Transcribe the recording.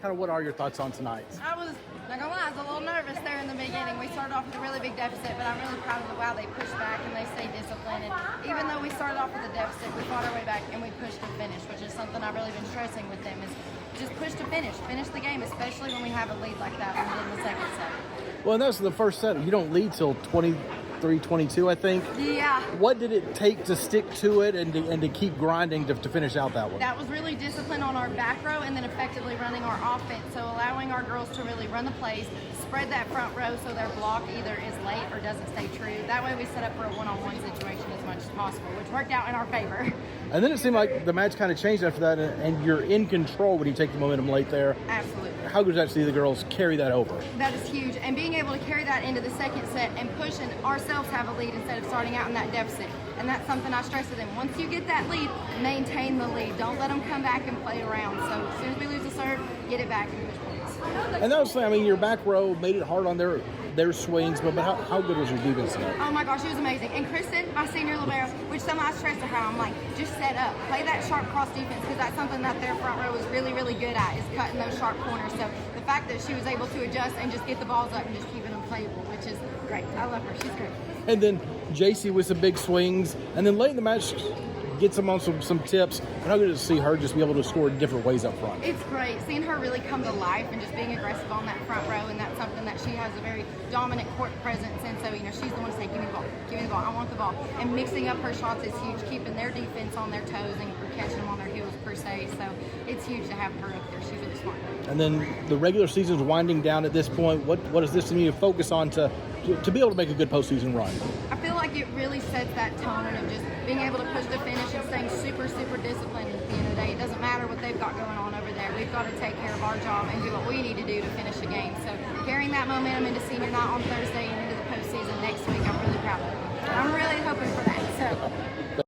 kind of what are your thoughts on tonight? I was, not gonna lie, I was a little nervous there in the beginning. We started off with a really big deficit, but I'm really proud of the wow they pushed back and they stayed disciplined. And even though we started off with a deficit, we fought our way back and we pushed to finish, which is something I've really been stressing with them, is just push to finish the game, especially when we have a lead like that when we did in the second set. Well, and that was the first set. You don't lead till 23-22, I think. Yeah. What did it take to stick to it and to keep grinding to finish out that one? That was really discipline on our back row and then effectively running our offense. So allowing our girls to really run the plays, spread that front row so their block either is late or doesn't stay true. That way we set up for a one-on-one situation as much as possible, which worked out in our favor. And then it seemed like the match kind of changed after that, and you're in control when you take the momentum late there. Absolutely. How good is that to see the girls carry that over? That is huge. And being able to carry that into the second set and pushing ourselves have a lead instead of starting out in that deficit. And that's something I stress to them. Once you get that lead, maintain the lead. Don't let them come back and play around. So as soon as we lose the serve, get it back and push points. And that was, I mean, your back row made it hard on their swings, but how good was your defense tonight? Oh my gosh, it was amazing. And Kristen, my senior libero, which somehow I stressed to her, I'm like, just set up, play that sharp cross defense, because that's something that their front row is really, really good at, is cutting those sharp corners. So the fact that she was able to adjust and just get the balls up and just keeping them playable, which is great. I love her. She's great. And then JC with some big swings, and then late in the match, gets them on some tips. And how good is to see her just be able to score in different ways up front? It's great seeing her really come to life and just being aggressive on that front row, and that's something that she has a very dominant court presence in. So, she's the one to say, give me the ball, give me the ball, I want the ball. And mixing up her shots is huge, keeping their defense on their toes and catching them on their heels per se. So it's huge to have her up there. She's really smart. And then the regular season's winding down at this point. What does this need to focus on to be able to make a good postseason run? I feel like it really sets that tone of just being able to push to finish and staying super, super disciplined at the end of the day. It doesn't matter what they've got going on over there. We've got to take care of our job and do what we need to do to finish the game. So carrying that momentum into senior night on Thursday and into the postseason next week, I'm really proud of it. I'm really hoping for that. So